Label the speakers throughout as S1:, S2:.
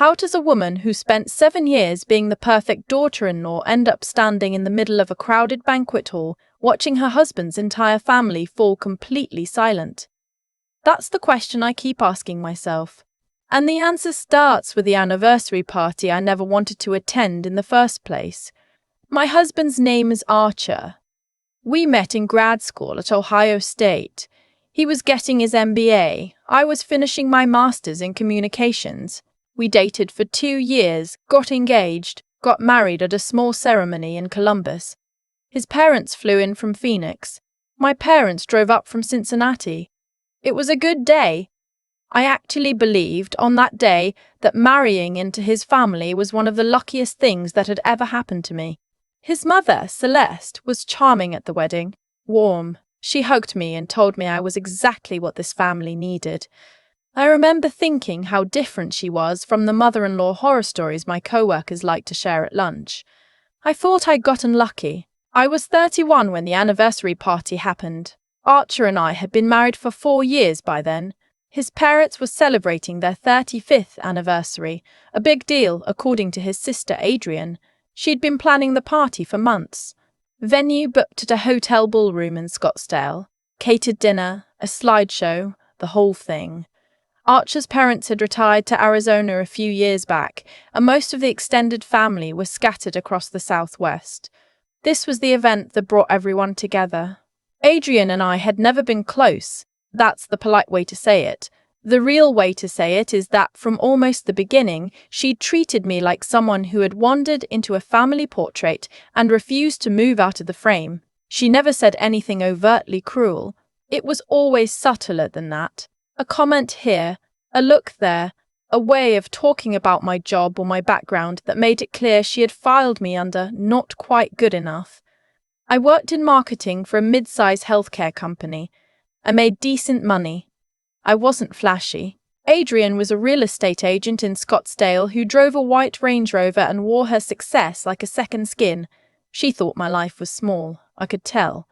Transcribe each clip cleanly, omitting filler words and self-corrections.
S1: How does a woman who spent 7 years being the perfect daughter-in-law end up standing in the middle of a crowded banquet hall, watching her husband's entire family fall completely silent? That's the question I keep asking myself. And the answer starts with the anniversary party I never wanted to attend in the first place. My husband's name is Archer. We met in grad school at Ohio State. He was getting his MBA. I was finishing my master's in communications. We dated for 2 years, got engaged, got married at a small ceremony in Columbus. His parents flew in from Phoenix. My parents drove up from Cincinnati. It was a good day. I actually believed on that day that marrying into his family was one of the luckiest things that had ever happened to me. His mother, Celeste, was charming at the wedding, warm. She hugged me and told me I was exactly what this family needed. I remember thinking how different she was from the mother-in-law horror stories my co-workers liked to share at lunch. I thought I'd gotten lucky. I was 31 when the anniversary party happened. Archer and I had been married for 4 years by then. His parents were celebrating their 35th anniversary, a big deal according to his sister Adrian. She'd been planning the party for months. Venue booked at a hotel ballroom in Scottsdale. Catered dinner, a slideshow, the whole thing. Archer's parents had retired to Arizona a few years back, and most of the extended family were scattered across the Southwest. This was the event that brought everyone together. Adrian and I had never been close. That's the polite way to say it. The real way to say it is that from almost the beginning, she'd treated me like someone who had wandered into a family portrait and refused to move out of the frame. She never said anything overtly cruel. It was always subtler than that. A comment here, a look there, a way of talking about my job or my background that made it clear she had filed me under not quite good enough. I worked in marketing for a mid-size healthcare company. I made decent money. I wasn't flashy. Adrian was a real estate agent in Scottsdale who drove a white Range Rover and wore her success like a second skin. She thought my life was small, I could tell.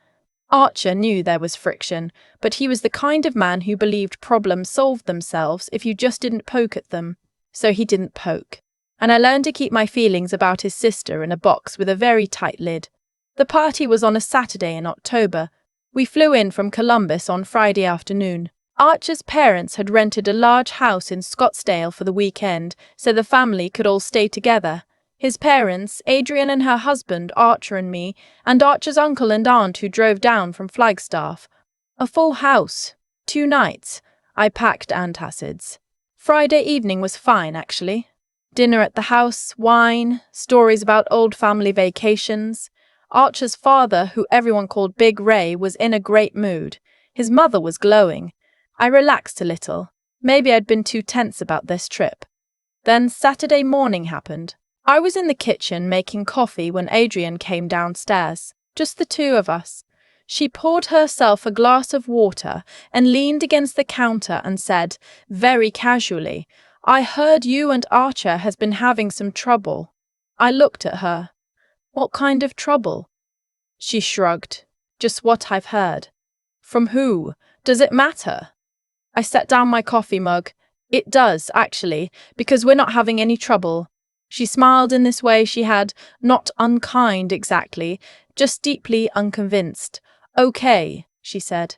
S1: Archer knew there was friction, but he was the kind of man who believed problems solved themselves if you just didn't poke at them. So he didn't poke. And I learned to keep my feelings about his sister in a box with a very tight lid. The party was on a Saturday in October. We flew in from Columbus on Friday afternoon. Archer's parents had rented a large house in Scottsdale for the weekend, so the family could all stay together. His parents, Adrian and her husband, Archer and me, and Archer's uncle and aunt who drove down from Flagstaff. A full house. 2 nights. I packed antacids. Friday evening was fine, actually. Dinner at the house, wine, stories about old family vacations. Archer's father, who everyone called Big Ray, was in a great mood. His mother was glowing. I relaxed a little. Maybe I'd been too tense about this trip. Then Saturday morning happened. I was in the kitchen making coffee when Adrian came downstairs. Just the 2 of us. She poured herself a glass of water and leaned against the counter and said, very casually, "I heard you and Archer has been having some trouble." I looked at her. "What kind of trouble?" She shrugged. "Just what I've heard." "From who? Does it matter?" I set down my coffee mug. "It does, actually, because we're not having any trouble." She smiled in this way she had, not unkind exactly, just deeply unconvinced. "Okay," she said,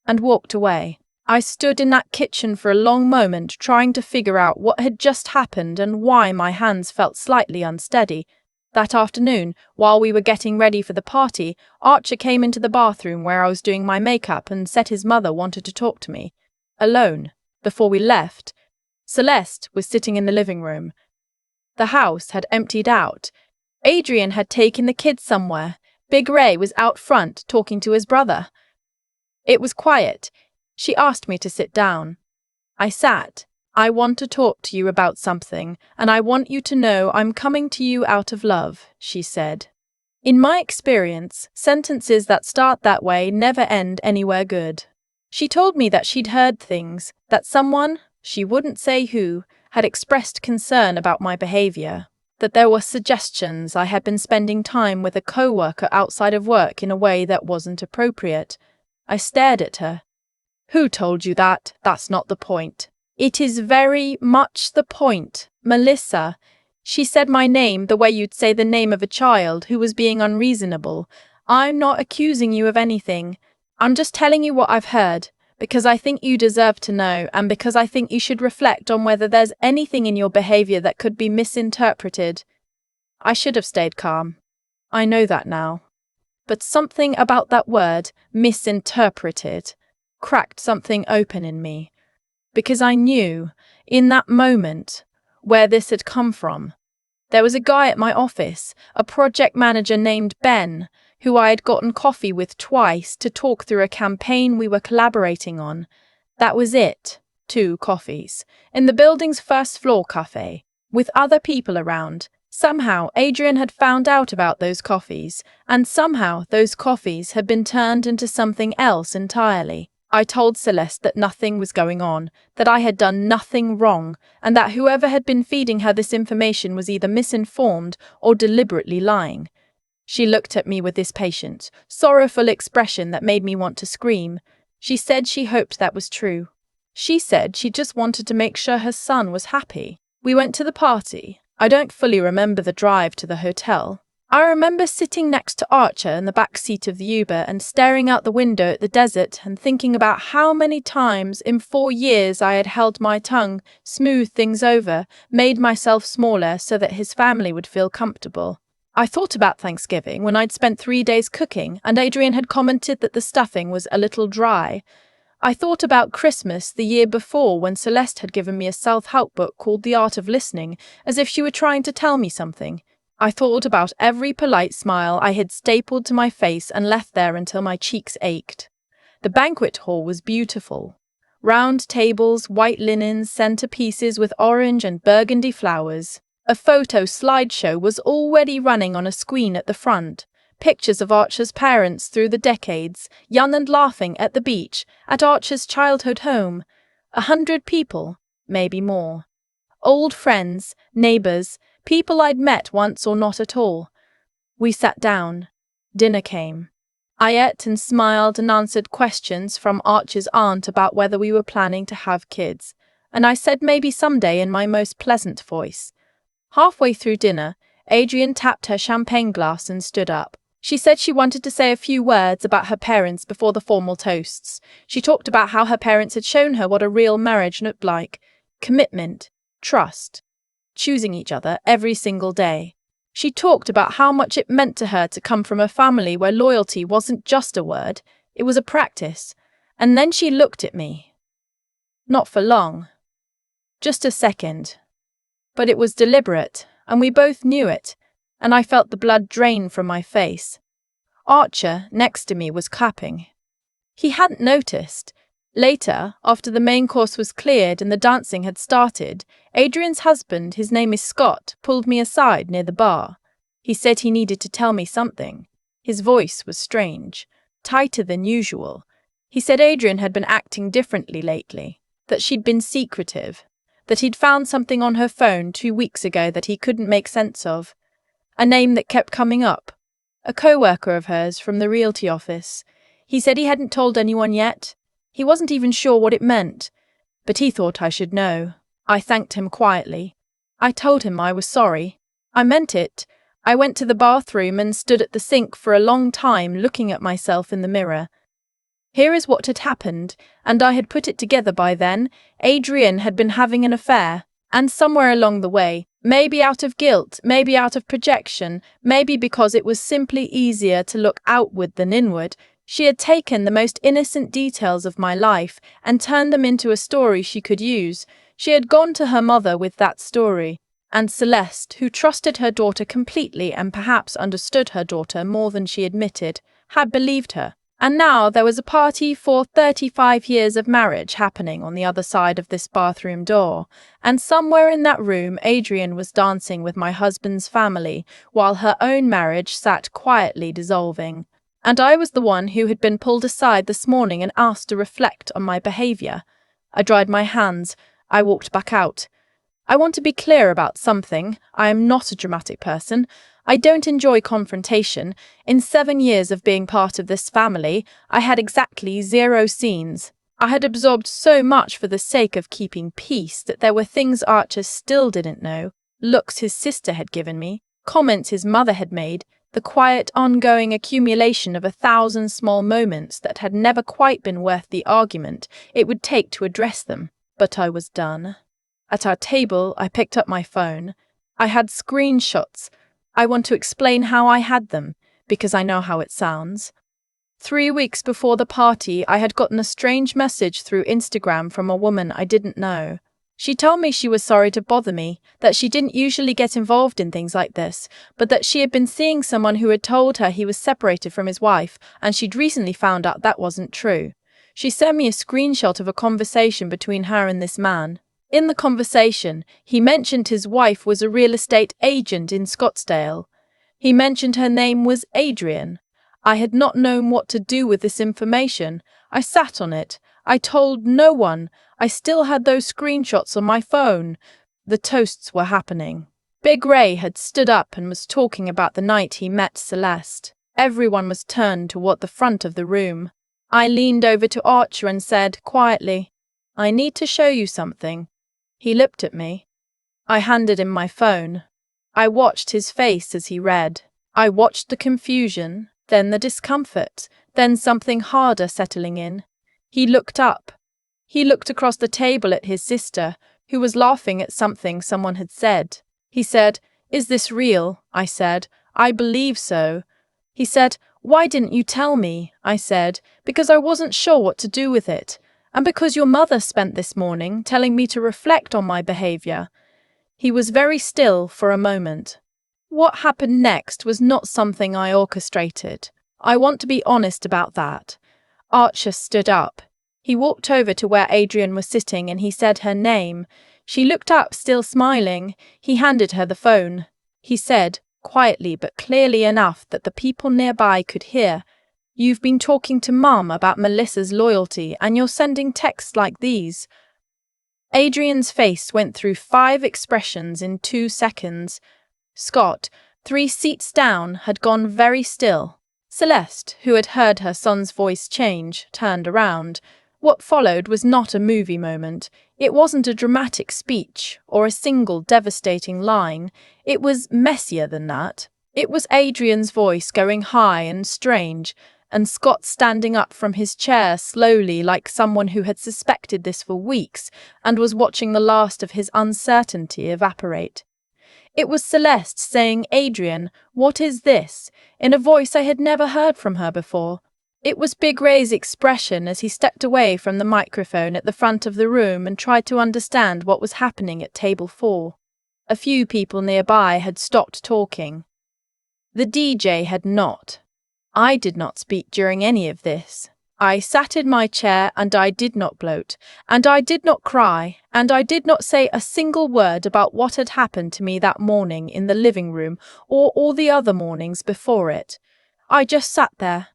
S1: and walked away. I stood in that kitchen for a long moment trying to figure out what had just happened and why my hands felt slightly unsteady. That afternoon, while we were getting ready for the party, Archer came into the bathroom where I was doing my makeup and said his mother wanted to talk to me. Alone. Before we left, Celeste was sitting in the living room. The house had emptied out. Adrian had taken the kids somewhere. Big Ray was out front talking to his brother. It was quiet. She asked me to sit down. I sat. "I want to talk to you about something, and I want you to know I'm coming to you out of love," she said. In my experience, sentences that start that way never end anywhere good. She told me that she'd heard things, that someone, she wouldn't say who, had expressed concern about my behavior, that there were suggestions I had been spending time with a co-worker outside of work in a way that wasn't appropriate. I stared at her. "Who told you that? That's not the point." It is very much the point, Melissa. She said my name the way you'd say the name of a child who was being unreasonable. I'm not accusing you of anything. I'm just telling you what I've heard, because I think you deserve to know, and because I think you should reflect on whether there's anything in your behavior that could be misinterpreted. I should have stayed calm. I know that now. But something about that word, misinterpreted, cracked something open in me. Because I knew, in that moment, where this had come from. There was a guy at my office, a project manager named Ben, who I had gotten coffee with twice to talk through a campaign we were collaborating on. That was it, 2 coffees, in the building's first floor cafe, with other people around. Somehow Adrian had found out about those coffees, and somehow those coffees had been turned into something else entirely. I told Celeste that nothing was going on, that I had done nothing wrong, and that whoever had been feeding her this information was either misinformed or deliberately lying. She looked at me with this patient, sorrowful expression that made me want to scream. She said she hoped that was true. She said she just wanted to make sure her son was happy. We went to the party. I don't fully remember the drive to the hotel. I remember sitting next to Archer in the back seat of the Uber and staring out the window at the desert and thinking about how many times in 4 years I had held my tongue, smoothed things over, made myself smaller so that his family would feel comfortable. I thought about Thanksgiving when I'd spent 3 days cooking and Adrian had commented that the stuffing was a little dry. I thought about Christmas the year before when Celeste had given me a self-help book called The Art of Listening, as if she were trying to tell me something. I thought about every polite smile I had stapled to my face and left there until my cheeks ached. The banquet hall was beautiful. Round tables, white linens, centerpieces with orange and burgundy flowers. A photo slideshow was already running on a screen at the front. Pictures of Archer's parents through the decades, young and laughing at the beach, at Archer's childhood home. 100 people, maybe more. Old friends, neighbors, people I'd met once or not at all. We sat down. Dinner came. I ate and smiled and answered questions from Archer's aunt about whether we were planning to have kids, and I said maybe someday in my most pleasant voice. Halfway through dinner, Adrian tapped her champagne glass and stood up. She said she wanted to say a few words about her parents before the formal toasts. She talked about how her parents had shown her what a real marriage looked like. Commitment, trust, choosing each other every single day. She talked about how much it meant to her to come from a family where loyalty wasn't just a word, it was a practice. And then she looked at me. Not for long. Just a second. But it was deliberate, and we both knew it, and I felt the blood drain from my face. Archer, next to me, was clapping. He hadn't noticed. Later, after the main course was cleared and the dancing had started, Adrian's husband, his name is Scott, pulled me aside near the bar. He said he needed to tell me something. His voice was strange, tighter than usual. He said Adrian had been acting differently lately, that she'd been secretive, that he'd found something on her phone 2 weeks ago that he couldn't make sense of. A name that kept coming up. A co-worker of hers from the realty office. He said he hadn't told anyone yet. He wasn't even sure what it meant, but he thought I should know. I thanked him quietly. I told him I was sorry. I meant it. I went to the bathroom and stood at the sink for a long time looking at myself in the mirror. Here is what had happened, and I had put it together by then. Adrian had been having an affair, and somewhere along the way, maybe out of guilt, maybe out of projection, maybe because it was simply easier to look outward than inward, she had taken the most innocent details of my life and turned them into a story she could use. She had gone to her mother with that story, and Celeste, who trusted her daughter completely and perhaps understood her daughter more than she admitted, had believed her. And now there was a party for 35 years of marriage happening on the other side of this bathroom door, and somewhere in that room Adrian was dancing with my husband's family while her own marriage sat quietly dissolving. And I was the one who had been pulled aside this morning and asked to reflect on my behavior. I dried my hands. I walked back out. I want to be clear about something. I am not a dramatic person. I don't enjoy confrontation. In 7 years of being part of this family, I had exactly 0 scenes. I had absorbed so much for the sake of keeping peace that there were things Archer still didn't know, looks his sister had given me, comments his mother had made, the quiet, ongoing accumulation of 1,000 small moments that had never quite been worth the argument it would take to address them. But I was done. At our table, I picked up my phone. I had screenshots. I want to explain how I had them, because I know how it sounds. 3 weeks before the party, I had gotten a strange message through Instagram from a woman I didn't know. She told me she was sorry to bother me, that she didn't usually get involved in things like this, but that she had been seeing someone who had told her he was separated from his wife, and she'd recently found out that wasn't true. She sent me a screenshot of a conversation between her and this man. In the conversation, he mentioned his wife was a real estate agent in Scottsdale. He mentioned her name was Adrian. I had not known what to do with this information. I sat on it. I told no one. I still had those screenshots on my phone. The toasts were happening. Big Ray had stood up and was talking about the night he met Celeste. Everyone was turned toward the front of the room. I leaned over to Archer and said quietly, "I need to show you something." He looked at me. I handed him my phone. I watched his face as he read. I watched the confusion, then the discomfort, then something harder settling in. He looked up. He looked across the table at his sister, who was laughing at something someone had said. He said, "Is this real?" I said, "I believe so." He said, "Why didn't you tell me?" I said, "Because I wasn't sure what to do with it. And because your mother spent this morning telling me to reflect on my behavior." He was very still for a moment. What happened next was not something I orchestrated. I want to be honest about that. Archer stood up. He walked over to where Adrian was sitting and he said her name. She looked up, still smiling. He handed her the phone. He said, quietly but clearly enough that the people nearby could hear, "You've been talking to Mum about Melissa's loyalty and you're sending texts like these." Adrian's face went through 5 expressions in 2 seconds. Scott, 3 seats down, had gone very still. Celeste, who had heard her son's voice change, turned around. What followed was not a movie moment. It wasn't a dramatic speech or a single devastating line. It was messier than that. It was Adrian's voice going high and strange, and Scott standing up from his chair slowly like someone who had suspected this for weeks and was watching the last of his uncertainty evaporate. It was Celeste saying, "Adrian, what is this?" in a voice I had never heard from her before. It was Big Ray's expression as he stepped away from the microphone at the front of the room and tried to understand what was happening at table 4. A few people nearby had stopped talking. The DJ had not. I did not speak during any of this. I sat in my chair and I did not bloat, and I did not cry, and I did not say a single word about what had happened to me that morning in the living room or all the other mornings before it. I just sat there.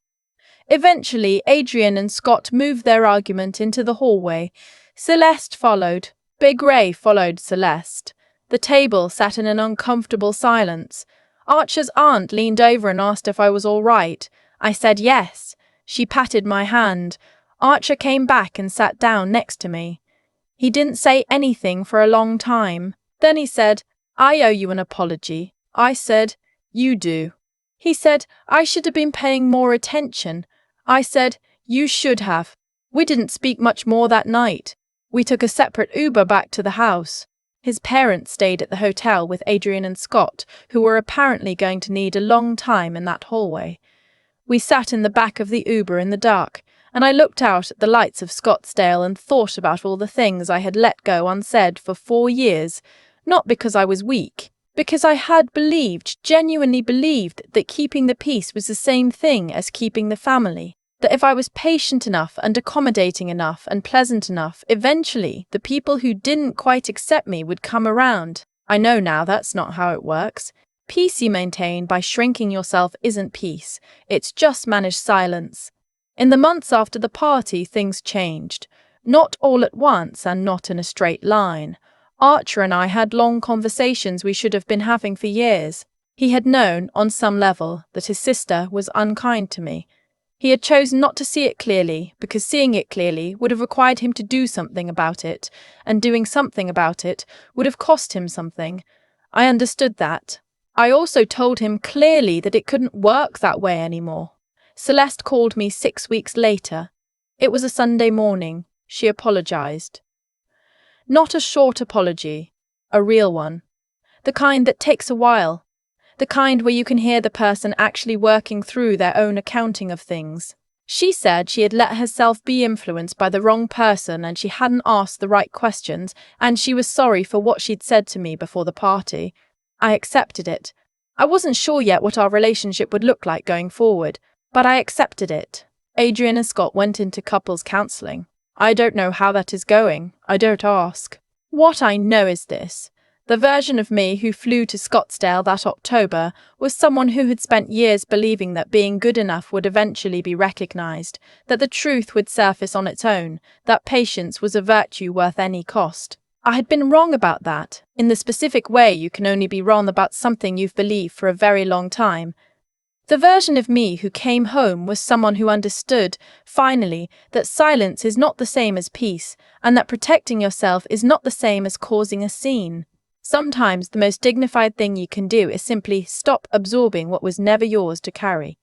S1: Eventually, Adrian and Scott moved their argument into the hallway. Celeste followed. Big Ray followed Celeste. The table sat in an uncomfortable silence. Archer's aunt leaned over and asked if I was all right. I said yes. She patted my hand. Archer came back and sat down next to me. He didn't say anything for a long time. Then he said, "I owe you an apology." I said, "You do." He said, "I should have been paying more attention." I said, "You should have." We didn't speak much more that night. We took a separate Uber back to the house. His parents stayed at the hotel with Adrian and Scott, who were apparently going to need a long time in that hallway. We sat in the back of the Uber in the dark, and I looked out at the lights of Scottsdale and thought about all the things I had let go unsaid for 4 years, not because I was weak, because I had genuinely believed that keeping the peace was the same thing as keeping the family. That if I was patient enough and accommodating enough and pleasant enough, eventually the people who didn't quite accept me would come around. I know now that's not how it works. Peace you maintain by shrinking yourself isn't peace, it's just managed silence. In the months after the party, things changed. Not all at once and not in a straight line. Archer and I had long conversations we should have been having for years. He had known, on some level, that his sister was unkind to me. He had chosen not to see it clearly, because seeing it clearly would have required him to do something about it, and doing something about it would have cost him something. I understood that. I also told him clearly that it couldn't work that way anymore. Celeste called me 6 weeks later. It was a Sunday morning. She apologized. Not a short apology, a real one. The kind that takes a while. The kind where you can hear the person actually working through their own accounting of things. She said she had let herself be influenced by the wrong person and she hadn't asked the right questions, and she was sorry for what she'd said to me before the party. I accepted it. I wasn't sure yet what our relationship would look like going forward, but I accepted it. Adrian and Scott went into couples counselling. I don't know how that is going. I don't ask. What I know is this. The version of me who flew to Scottsdale that October was someone who had spent years believing that being good enough would eventually be recognized, that the truth would surface on its own, that patience was a virtue worth any cost. I had been wrong about that, in the specific way you can only be wrong about something you've believed for a very long time. The version of me who came home was someone who understood, finally, that silence is not the same as peace, and that protecting yourself is not the same as causing a scene. Sometimes the most dignified thing you can do is simply stop absorbing what was never yours to carry.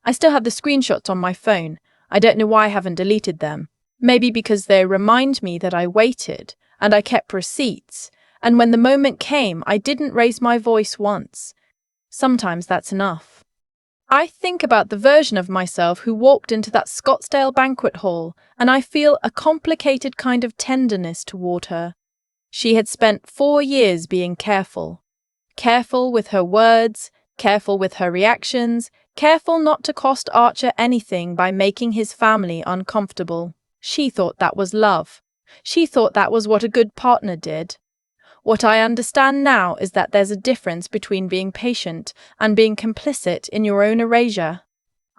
S1: I still have the screenshots on my phone. I don't know why I haven't deleted them. Maybe because they remind me that I waited, and I kept receipts, and when the moment came, I didn't raise my voice once. Sometimes that's enough. I think about the version of myself who walked into that Scottsdale banquet hall, and I feel a complicated kind of tenderness toward her. She had spent 4 years being careful. Careful with her words, careful with her reactions, careful not to cost Archer anything by making his family uncomfortable. She thought that was love. She thought that was what a good partner did. What I understand now is that there's a difference between being patient and being complicit in your own erasure.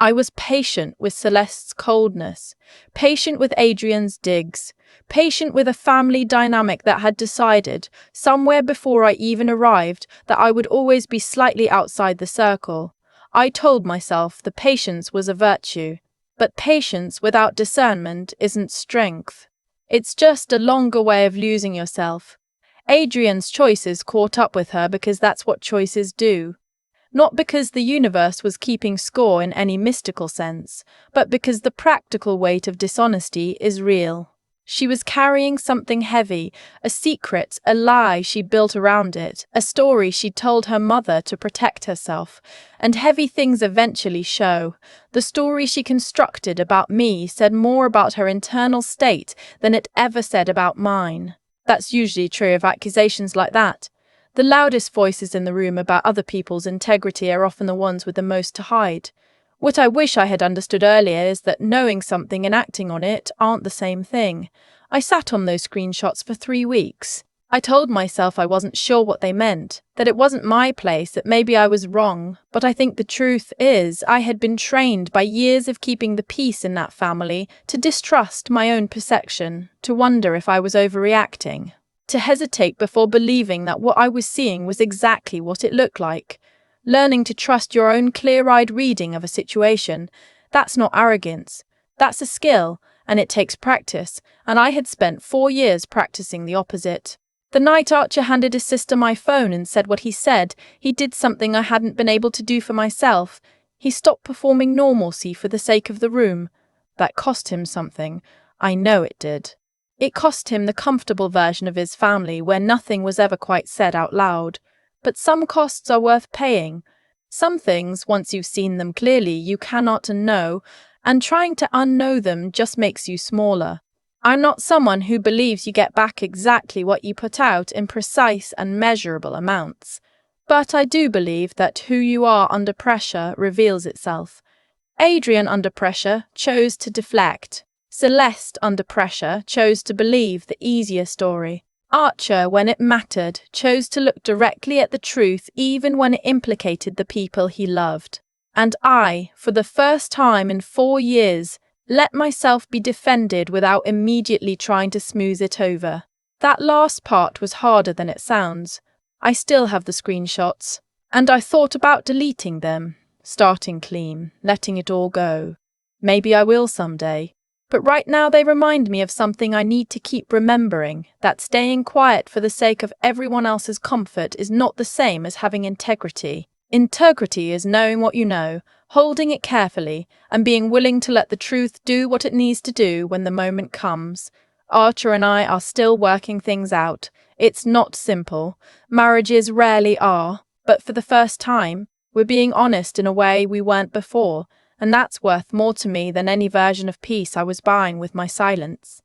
S1: I was patient with Celeste's coldness, patient with Adrian's digs, patient with a family dynamic that had decided, somewhere before I even arrived, that I would always be slightly outside the circle. I told myself the patience was a virtue, but patience without discernment isn't strength. It's just a longer way of losing yourself. Adrian's choices caught up with her because that's what choices do. Not because the universe was keeping score in any mystical sense, but because the practical weight of dishonesty is real. She was carrying something heavy, a secret, a lie she built around it, a story she told her mother to protect herself, and heavy things eventually show. The story she constructed about me said more about her internal state than it ever said about mine. That's usually true of accusations like that. The loudest voices in the room about other people's integrity are often the ones with the most to hide. What I wish I had understood earlier is that knowing something and acting on it aren't the same thing. I sat on those screenshots for 3 weeks. I told myself I wasn't sure what they meant, that it wasn't my place, that maybe I was wrong, but I think the truth is I had been trained by years of keeping the peace in that family to distrust my own perception, to wonder if I was overreacting, to hesitate before believing that what I was seeing was exactly what it looked like. Learning to trust your own clear-eyed reading of a situation, that's not arrogance. That's a skill, and it takes practice, and I had spent 4 years practicing the opposite. The night Archer handed his sister my phone and said what he said, he did something I hadn't been able to do for myself. He stopped performing normalcy for the sake of the room. That cost him something. I know it did. It cost him the comfortable version of his family where nothing was ever quite said out loud. But some costs are worth paying. Some things, once you've seen them clearly, you cannot unknow, and trying to unknow them just makes you smaller. I'm not someone who believes you get back exactly what you put out in precise and measurable amounts. But I do believe that who you are under pressure reveals itself. Adrian under pressure chose to deflect. Celeste under pressure chose to believe the easier story. Archer, when it mattered, chose to look directly at the truth even when it implicated the people he loved. And I, for the first time in 4 years, let myself be defended without immediately trying to smooth it over. That last part was harder than it sounds. I still have the screenshots, and I thought about deleting them, starting clean, letting it all go. Maybe I will someday. But right now they remind me of something I need to keep remembering, that staying quiet for the sake of everyone else's comfort is not the same as having integrity. Integrity is knowing what you know, holding it carefully, and being willing to let the truth do what it needs to do when the moment comes. Archer and I are still working things out. It's not simple. Marriages rarely are. But for the first time, we're being honest in a way we weren't before, and that's worth more to me than any version of peace I was buying with my silence.